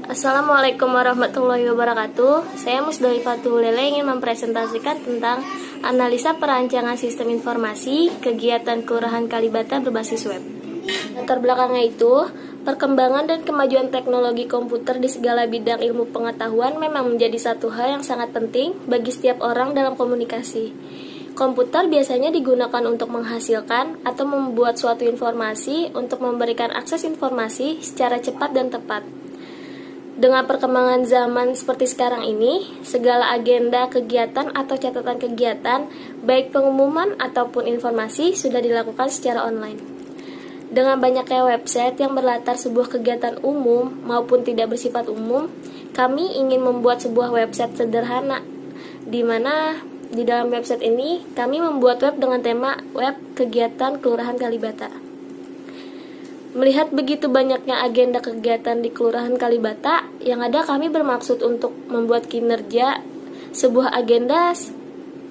Assalamualaikum warahmatullahi wabarakatuh. Saya Musdalifatul Lele ingin mempresentasikan tentang analisa perancangan sistem informasi kegiatan Kelurahan Kalibata berbasis web. Latar belakangnya itu, perkembangan dan kemajuan teknologi komputer di segala bidang ilmu pengetahuan memang menjadi satu hal yang sangat penting bagi setiap orang dalam komunikasi. Komputer biasanya digunakan untuk menghasilkan atau membuat suatu informasi untuk memberikan akses informasi secara cepat dan tepat. Dengan perkembangan zaman seperti sekarang ini, segala agenda kegiatan atau catatan kegiatan, baik pengumuman ataupun informasi, sudah dilakukan secara online. Dengan banyaknya website yang berlatar sebuah kegiatan umum maupun tidak bersifat umum, kami ingin membuat sebuah website sederhana, di mana di dalam website ini kami membuat web dengan tema web kegiatan Kelurahan Kalibata. Melihat begitu banyaknya agenda kegiatan di Kelurahan Kalibata, yang ada kami bermaksud untuk membuat kinerja sebuah agenda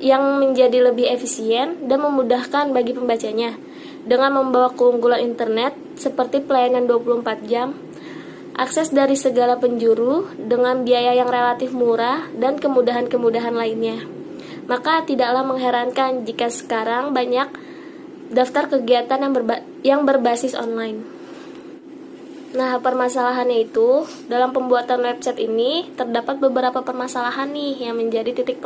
yang menjadi lebih efisien dan memudahkan bagi pembacanya, dengan membawa keunggulan internet seperti pelayanan 24 jam, akses dari segala penjuru dengan biaya yang relatif murah, dan kemudahan-kemudahan lainnya. Maka tidaklah mengherankan jika sekarang banyak daftar kegiatan yang berbasis online. Nah, permasalahannya itu, dalam pembuatan website ini terdapat beberapa permasalahan nih yang menjadi titik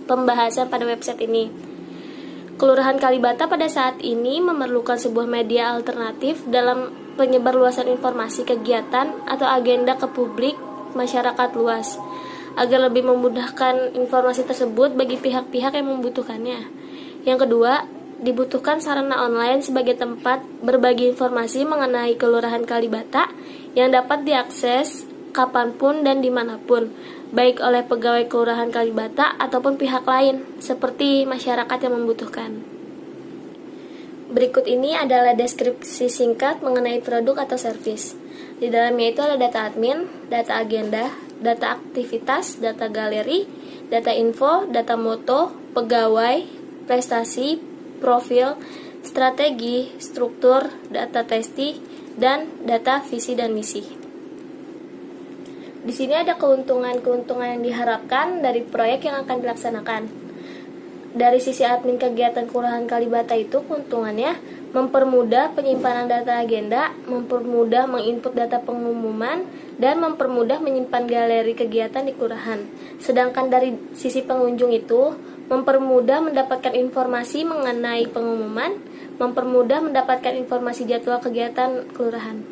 pembahasan pada website ini. Kelurahan Kalibata pada saat ini memerlukan sebuah media alternatif dalam penyebarluasan informasi kegiatan atau agenda ke publik masyarakat luas, agar lebih memudahkan informasi tersebut bagi pihak-pihak yang membutuhkannya. Yang kedua, dibutuhkan sarana online sebagai tempat berbagi informasi mengenai Kelurahan Kalibata yang dapat diakses kapanpun dan dimanapun, baik oleh pegawai Kelurahan Kalibata ataupun pihak lain, seperti masyarakat yang membutuhkan. Berikut ini adalah deskripsi singkat mengenai produk atau servis. Di dalamnya itu ada data admin, data agenda, data aktivitas, data galeri, data info, data moto, pegawai, prestasi, profil, strategi, struktur, data testi, dan data visi dan misi. Di sini ada keuntungan-keuntungan yang diharapkan dari proyek yang akan dilaksanakan. Dari sisi admin kegiatan Kelurahan Kalibata itu, keuntungannya mempermudah penyimpanan data agenda, mempermudah menginput data pengumuman, dan mempermudah menyimpan galeri kegiatan di kelurahan. Sedangkan dari sisi pengunjung itu, mempermudah mendapatkan informasi mengenai pengumuman, mempermudah mendapatkan informasi jadwal kegiatan kelurahan.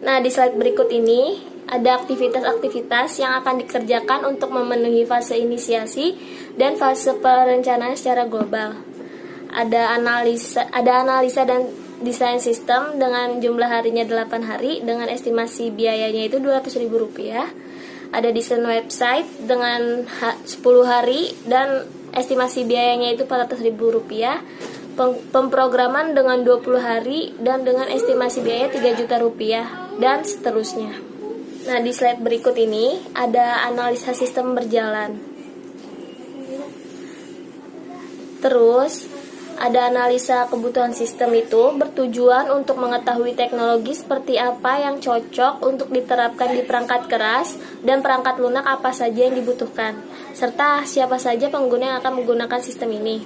Nah, di slide berikut ini ada aktivitas-aktivitas yang akan dikerjakan untuk memenuhi fase inisiasi dan fase perencanaan secara global. Ada analisa dan desain sistem dengan jumlah harinya 8 hari dengan estimasi biayanya itu Rp200.000. Ada desain website dengan 10 hari dan estimasi biayanya itu Rp400.000. Pemrograman dengan 20 hari dan dengan estimasi biaya Rp3 juta, dan seterusnya. Nah, di slide berikut ini ada analisa sistem berjalan. Terus ada analisa kebutuhan sistem itu bertujuan untuk mengetahui teknologi seperti apa yang cocok untuk diterapkan di perangkat keras dan perangkat lunak apa saja yang dibutuhkan, serta siapa saja pengguna yang akan menggunakan sistem ini.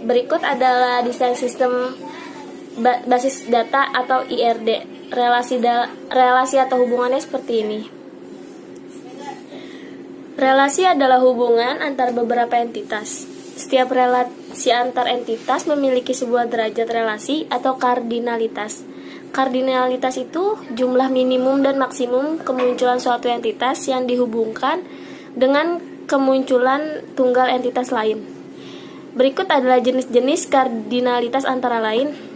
Berikut adalah desain sistem basis data atau IRD. Relasi atau hubungannya seperti ini. Relasi adalah hubungan antar beberapa entitas. Setiap relasi antar entitas memiliki sebuah derajat relasi atau kardinalitas. Kardinalitas itu jumlah minimum dan maksimum kemunculan suatu entitas yang dihubungkan dengan kemunculan tunggal entitas lain. Berikut adalah jenis-jenis kardinalitas antara lain.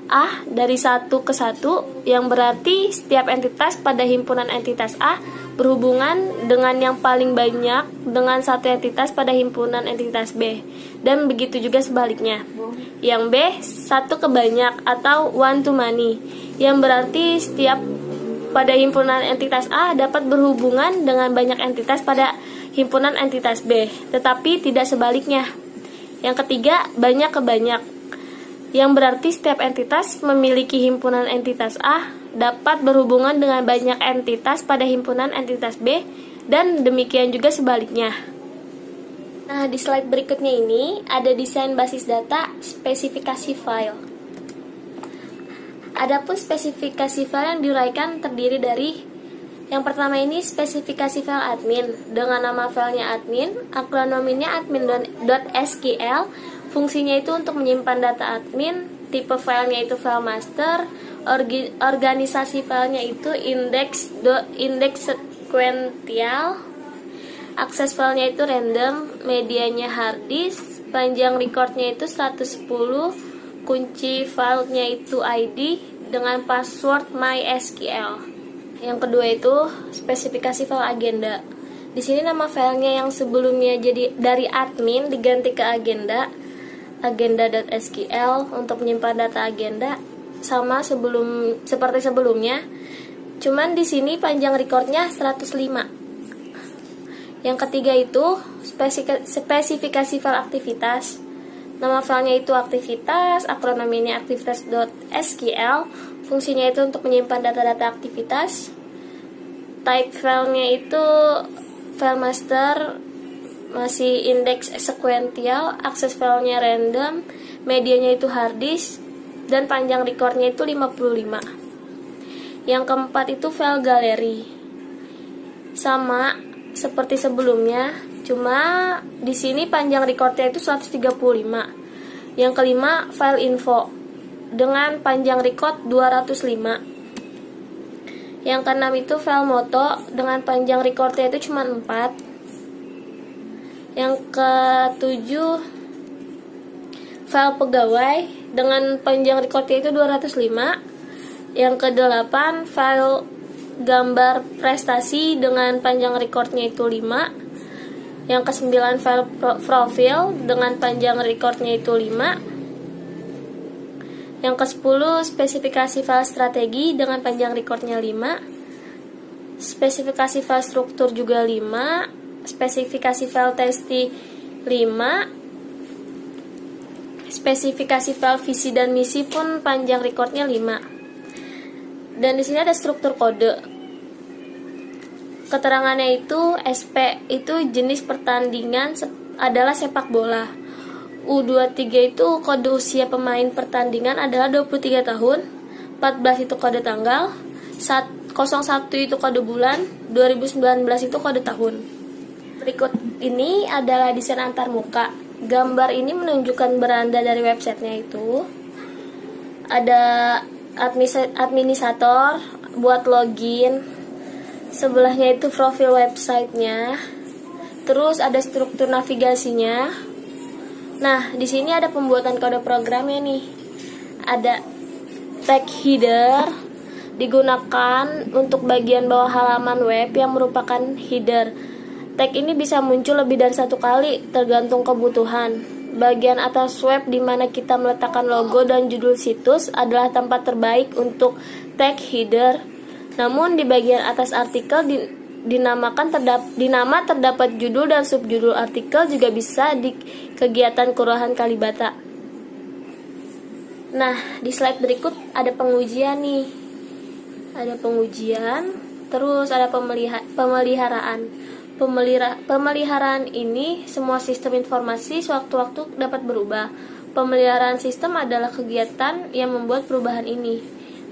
A dari 1 ke 1, yang berarti setiap entitas pada himpunan entitas A berhubungan dengan yang paling banyak dengan satu entitas pada himpunan entitas B, dan begitu juga sebaliknya. Yang B, 1 ke banyak atau one to many, yang berarti setiap pada himpunan entitas A dapat berhubungan dengan banyak entitas pada himpunan entitas B, tetapi tidak sebaliknya. Yang ketiga, banyak ke banyak, yang berarti setiap entitas memiliki himpunan entitas A dapat berhubungan dengan banyak entitas pada himpunan entitas B, dan demikian juga sebaliknya. Nah, di slide berikutnya ini ada desain basis data, spesifikasi file. Adapun spesifikasi file yang diuraikan terdiri dari yang pertama ini spesifikasi file admin dengan nama filenya admin, akronomnya admin.sql, fungsinya itu untuk menyimpan data admin, tipe filenya itu file master, organisasi filenya itu indeks sekuensial, akses filenya itu random, medianya hard disk, panjang recordnya itu 110, kunci filenya itu ID dengan password MySQL. Yang kedua itu spesifikasi file agenda. Di sini nama filenya yang sebelumnya jadi dari admin diganti ke agenda, agenda.sql untuk menyimpan data agenda sama seperti sebelumnya. Cuman di sini panjang recordnya 105. Yang ketiga itu spesifikasi file aktivitas. Nama filenya itu aktivitas, akronomnya aktivitas.sql, fungsinya itu untuk menyimpan data-data aktivitas. Type filenya itu file master, masih indeks sekuensial, akses filenya random, medianya itu hard disk, dan panjang recordnya itu 55. Yang keempat itu file galeri. Sama seperti sebelumnya, cuma di sini panjang recordnya itu 135. Yang kelima file info dengan panjang record 205. Yang keenam itu file moto dengan panjang recordnya itu cuma 4. Yang ketujuh file pegawai dengan panjang recordnya itu 205. Yang kedelapan file gambar prestasi dengan panjang recordnya itu 5. Yang kesembilan file profil dengan panjang recordnya itu 5. Yang ke-10 spesifikasi file strategi dengan panjang recordnya 5. Spesifikasi file struktur juga 5. Spesifikasi file testi 5. Spesifikasi file visi dan misi pun panjang recordnya 5. Dan di sini ada struktur kode. Keterangannya itu SP itu jenis pertandingan adalah sepak bola. U23 itu kode usia pemain pertandingan adalah 23 tahun, 14 itu kode tanggal, 01 itu kode bulan, 2019 itu kode tahun. Berikut ini adalah desain antarmuka. Gambar ini menunjukkan beranda dari websitenya itu. Ada administrator buat login, sebelahnya itu profil websitenya, terus ada struktur navigasinya. Nah, di sini ada pembuatan kode programnya nih. Ada tag header digunakan untuk bagian bawah halaman web yang merupakan header. Tag ini bisa muncul lebih dari satu kali tergantung kebutuhan. Bagian atas web di mana kita meletakkan logo dan judul situs adalah tempat terbaik untuk tag header. Namun di bagian atas artikel dinama terdapat judul dan subjudul artikel juga bisa di kegiatan Kelurahan Kalibata. Nah, di slide berikut ada pengujian nih. Ada pengujian, terus ada pemeliharaan. Pemeliharaan ini semua sistem informasi sewaktu-waktu dapat berubah. Pemeliharaan sistem adalah kegiatan yang membuat perubahan ini.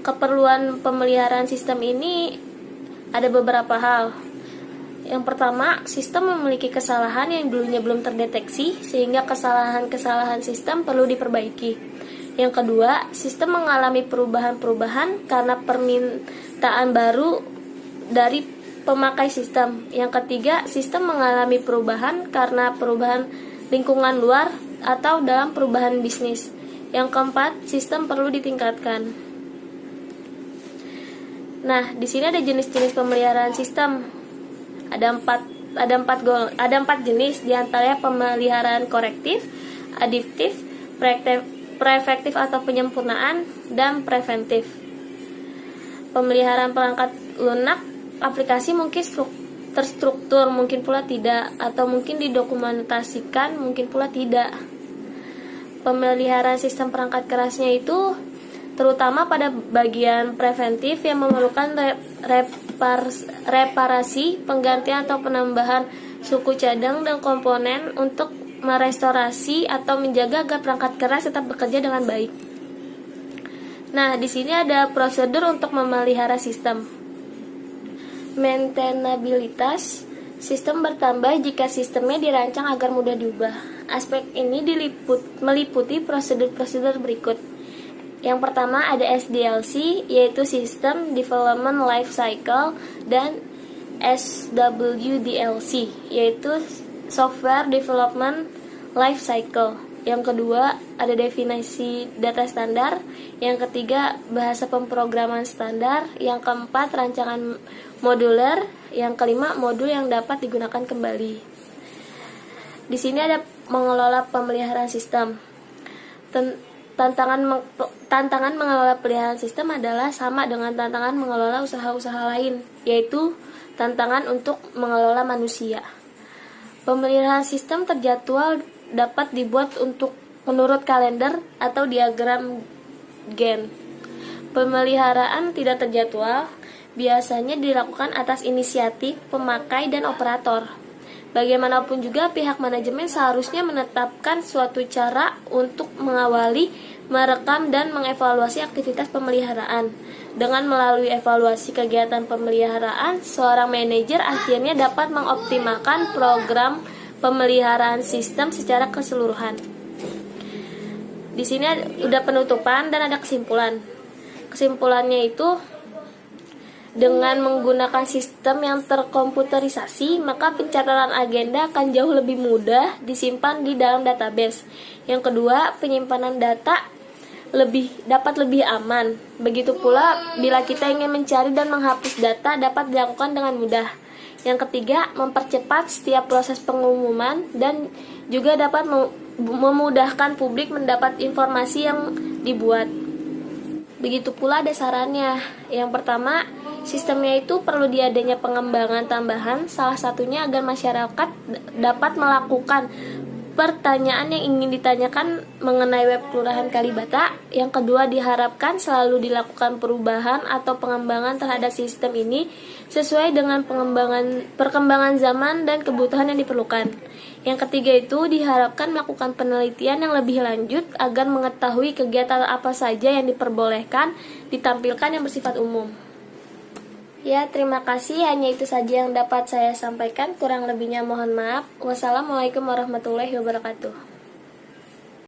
Keperluan pemeliharaan sistem ini ada beberapa hal. Yang pertama, sistem memiliki kesalahan yang dulunya belum terdeteksi, sehingga kesalahan-kesalahan sistem perlu diperbaiki. Yang kedua, sistem mengalami perubahan-perubahan karena permintaan baru dari pemakai sistem. Yang ketiga, sistem mengalami perubahan karena perubahan lingkungan luar atau dalam perubahan bisnis. Yang keempat, sistem perlu ditingkatkan. Nah, di sini ada jenis-jenis pemeliharaan sistem. Ada empat jenis, diantaranya pemeliharaan korektif, adiktif, preefektif atau penyempurnaan, dan preventif. Pemeliharaan perangkat lunak aplikasi mungkin terstruktur, mungkin pula tidak, atau mungkin didokumentasikan, mungkin pula tidak. Pemeliharaan sistem perangkat kerasnya itu terutama pada bagian preventif yang memerlukan reparasi, penggantian atau penambahan suku cadang dan komponen untuk merestorasi atau menjaga agar perangkat keras tetap bekerja dengan baik. Nah, di sini ada prosedur untuk memelihara sistem. Maintainabilitas. Sistem bertambah jika sistemnya dirancang agar mudah diubah. Aspek ini meliputi prosedur-prosedur berikut. Yang pertama ada SDLC, yaitu System Development Life Cycle, dan SWDLC, yaitu Software Development Life Cycle. Yang kedua, ada definisi data standar. Yang ketiga, bahasa pemrograman standar. Yang keempat, rancangan moduler. Yang kelima, modul yang dapat digunakan kembali. Di sini ada mengelola pemeliharaan sistem. Tantangan mengelola pemeliharaan sistem adalah sama dengan tantangan mengelola usaha-usaha lain, yaitu tantangan untuk mengelola manusia. Pemeliharaan sistem terjadwal dapat dibuat menurut kalender atau diagram Gantt. Pemeliharaan tidak terjadwal biasanya dilakukan atas inisiatif pemakai dan operator. Bagaimanapun juga pihak manajemen seharusnya menetapkan suatu cara untuk mengawali, merekam, dan mengevaluasi aktivitas pemeliharaan. Dengan melalui evaluasi kegiatan pemeliharaan, seorang manajer akhirnya dapat mengoptimalkan program pemeliharaan sistem secara keseluruhan. Di sini udah penutupan dan ada kesimpulan. Kesimpulannya itu, dengan menggunakan sistem yang terkomputerisasi, maka pencatatan agenda akan jauh lebih mudah disimpan di dalam database. Yang kedua, penyimpanan data dapat lebih aman. Begitu pula bila kita ingin mencari dan menghapus data dapat dilakukan dengan mudah. Yang ketiga, mempercepat setiap proses pengumuman dan juga dapat memudahkan publik mendapat informasi yang dibuat. Begitu pula ada sarannya. Yang pertama, sistemnya itu perlu diadanya pengembangan tambahan, salah satunya agar masyarakat dapat melakukan pertanyaan yang ingin ditanyakan mengenai web Kelurahan Kalibata. Yang kedua, diharapkan selalu dilakukan perubahan atau pengembangan terhadap sistem ini sesuai dengan perkembangan zaman dan kebutuhan yang diperlukan. Yang ketiga itu diharapkan melakukan penelitian yang lebih lanjut agar mengetahui kegiatan apa saja yang diperbolehkan ditampilkan yang bersifat umum. Ya, terima kasih. Hanya itu saja yang dapat saya sampaikan. Kurang lebihnya mohon maaf. Wassalamualaikum warahmatullahi wabarakatuh.